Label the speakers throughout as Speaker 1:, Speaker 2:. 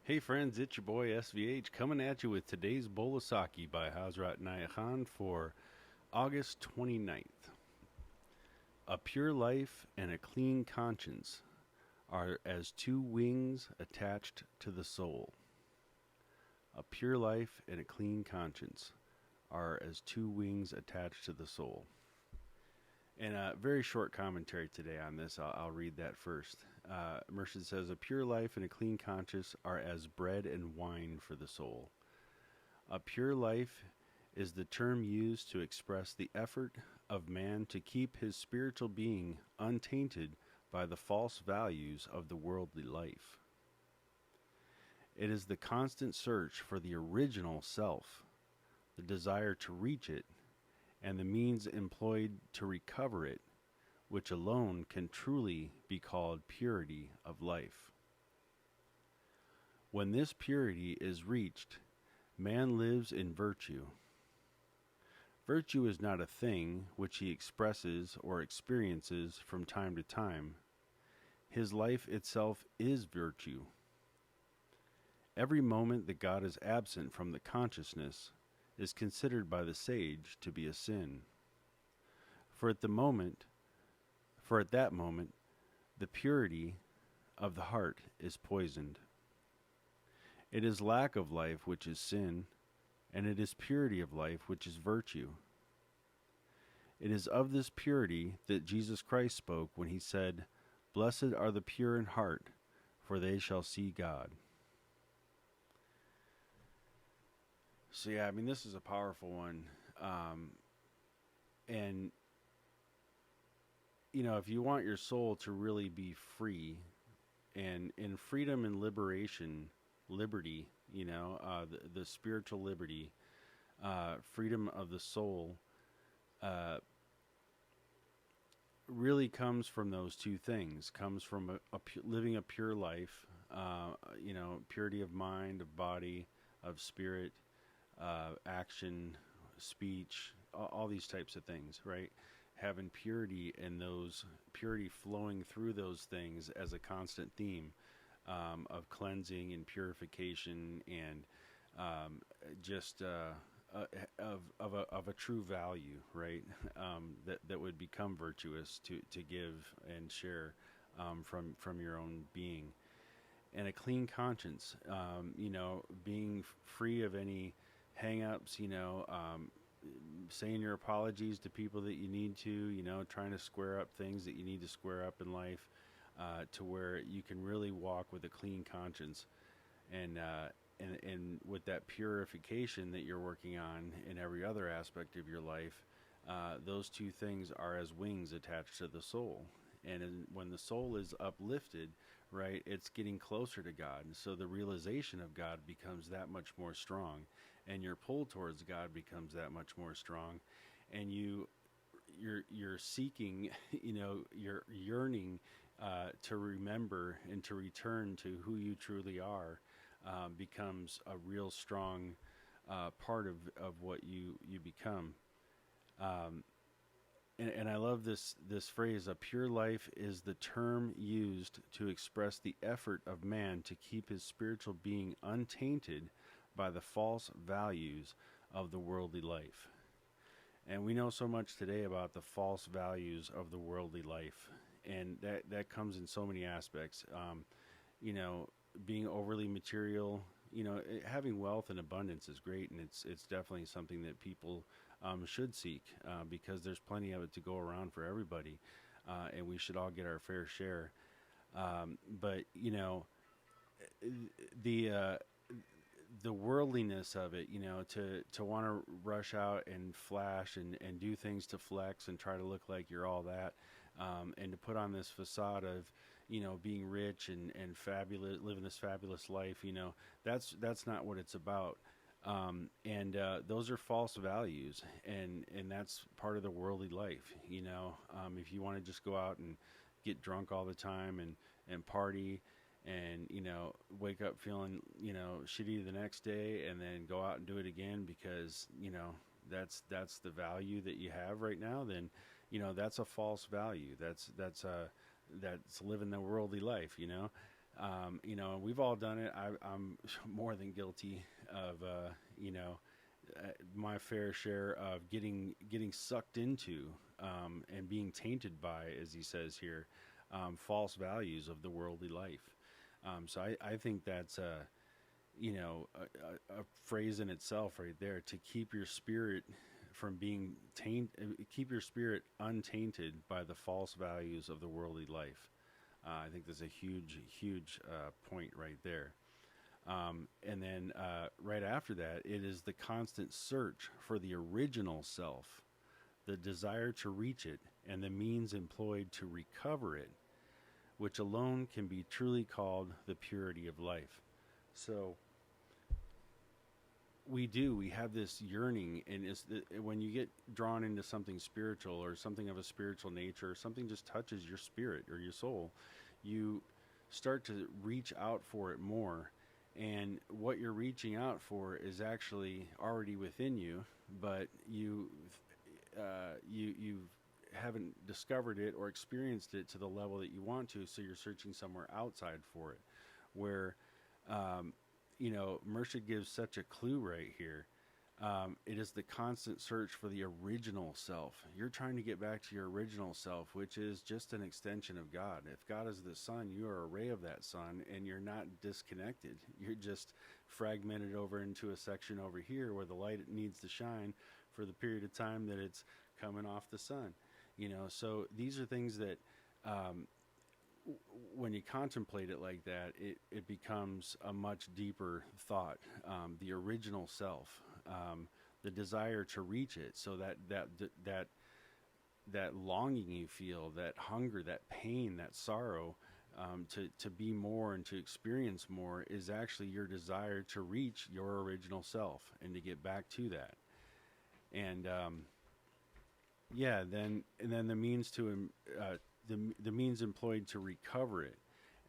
Speaker 1: Hey friends, it's your boy SVH coming at you with today's bowl of Saki by Hazrat Inayat Khan for August 29th. A pure life and a clean conscience are as two wings attached to the soul. A pure life and a clean conscience are as two wings attached to the soul. And a very short commentary today on this. I'll read that first. Mershid says, a pure life and a clean conscience are as bread and wine for the soul. A pure life is the term used to express the effort of man to keep his spiritual being untainted by the false values of the worldly life. It is the constant search for the original self, the desire to reach it, and the means employed to recover it, which alone can truly be called purity of life. When this purity is reached, man lives in virtue. Virtue is not a thing which he expresses or experiences from time to time. His life itself is virtue. Every moment that God is absent from the consciousness is considered by the sage to be a sin. For at that moment, the purity of the heart is poisoned. It is lack of life which is sin, and it is purity of life which is virtue. It is of this purity that Jesus Christ spoke when he said, "Blessed are the pure in heart, for they shall see God." So yeah, I mean, this is a powerful one. And, you know, if you want your soul to really be free and in freedom and liberation, liberty, the spiritual liberty, freedom of the soul, really comes from those two things. Comes from living a pure life, purity of mind, of body, of spirit, action, speech, all these types of things, right? Having purity and those purity flowing through those things as a constant theme of cleansing and purification and just of a true value, right? That would become virtuous to give and share from your own being, and a clean conscience. Being free of any hang-ups. Saying your apologies to people that you need to. Trying to square up things that you need to square up in life, to where you can really walk with a clean conscience, and with that purification that you're working on in every other aspect of your life, those two things are as wings attached to the soul. And when the soul is uplifted, right, it's getting closer to God. And so the realization of God becomes that much more strong, and your pull towards God becomes that much more strong, and you're seeking, you're yearning to remember and to return to who you truly are, becomes a real strong part of what you become. And I love this phrase, a pure life is the term used to express the effort of man to keep his spiritual being untainted by the false values of the worldly life. And we know so much today about the false values of the worldly life. And that comes in so many aspects. Being overly material, having wealth and abundance is great, and it's definitely something that people should seek, because there's plenty of it to go around for everybody, and we should all get our fair share. But the worldliness of it, to want to rush out and flash and do things to flex and try to look like you're all that, and to put on this facade of, being rich and fabulous, living this fabulous life, that's not what it's about. And those are false values, and that's part of the worldly life. If you want to just go out and get drunk all the time and party, and wake up feeling shitty the next day, and then go out and do it again because that's the value that you have right now, then that's a false value. That's living the worldly life. And we've all done it. I'm more than guilty of, my fair share of getting sucked into and being tainted by, as he says here, false values of the worldly life. So I think that's a phrase in itself right there, to keep your spirit from being keep your spirit untainted by the false values of the worldly life. I think there's a huge point right there. And then right after that, it is the constant search for the original self, the desire to reach it, and the means employed to recover it, which alone can be truly called the purity of life. So we have this yearning, and when you get drawn into something spiritual or something of a spiritual nature, or something just touches your spirit or your soul, you start to reach out for it more. And what you're reaching out for is actually already within you, but you haven't discovered it or experienced it to the level that you want to, so you're searching somewhere outside for it. Where Mershid gives such a clue right here. It is the constant search for the original self. You're trying to get back to your original self, which is just an extension of God. If God is the sun, you are a ray of that sun, and you're not disconnected. You're just fragmented over into a section over here where the light needs to shine for the period of time that it's coming off the sun. So these are things that when you contemplate it like that, it becomes a much deeper thought. The original self, the desire to reach it, so that longing you feel, that hunger, that pain, that sorrow, to be more and to experience more, is actually your desire to reach your original self and to get back to that. And then the means to the means employed to recover it.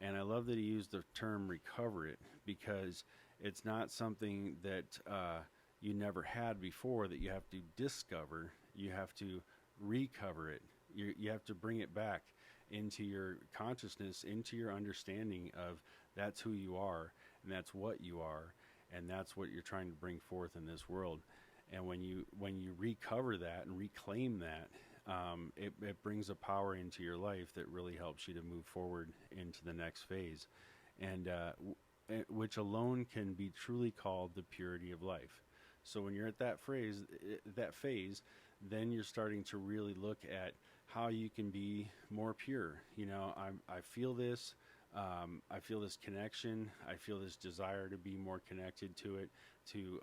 Speaker 1: And I love that he used the term recover it, because it's not something that you never had before that you have to discover. You have to recover it. You have to bring it back into your consciousness, into your understanding of that's who you are, and that's what you are, and that's what you're trying to bring forth in this world. And when you recover that and reclaim that, it brings a power into your life that really helps you to move forward into the next phase, and which alone can be truly called the purity of life. So when you're at that phase, then you're starting to really look at how you can be more pure. I feel this. I feel this connection. I feel this desire to be more connected to it, to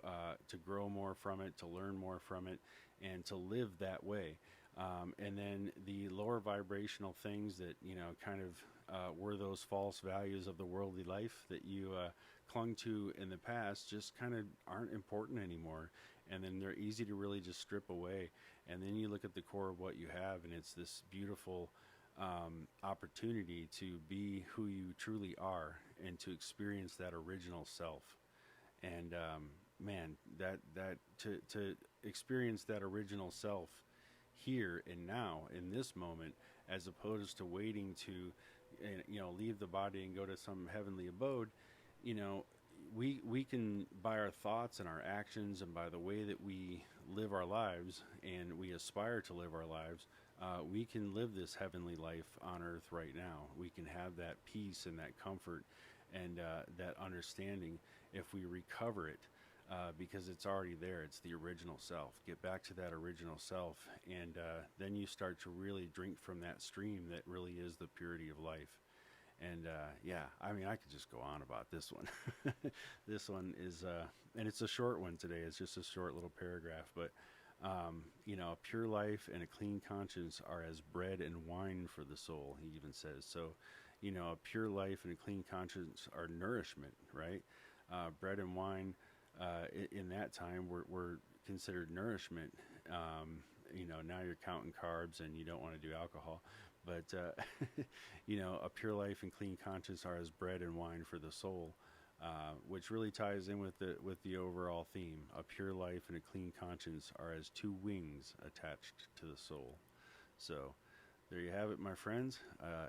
Speaker 1: grow more from it, to learn more from it, and to live that way. And then the lower vibrational things that kind of were those false values of the worldly life that you clung to in the past, just kind of aren't important anymore. And then they're easy to really just strip away. And then you look at the core of what you have, and it's this beautiful opportunity to be who you truly are and to experience that original self. And man, that to experience that original self here and now in this moment, as opposed to waiting to leave the body and go to some heavenly abode. We can, by our thoughts and our actions and by the way that we live our lives and we aspire to live our lives, we can live this heavenly life on earth right now. We can have that peace and that comfort and that understanding if we recover it, because it's already there. It's the original self. Get back to that original self, and then you start to really drink from that stream that really is the purity of life. And I could just go on about this one. This one is, and it's a short one today. It's just a short little paragraph, but a pure life and a clean conscience are as bread and wine for the soul, he even says. So, a pure life and a clean conscience are nourishment, right? Bread and wine, in that time, were considered nourishment. Now you're counting carbs and you don't want to do alcohol. But, a pure life and clean conscience are as bread and wine for the soul, which really ties in with the overall theme. A pure life and a clean conscience are as two wings attached to the soul. So there you have it, my friends.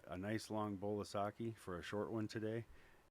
Speaker 1: A nice long bowl of sake for a short one today.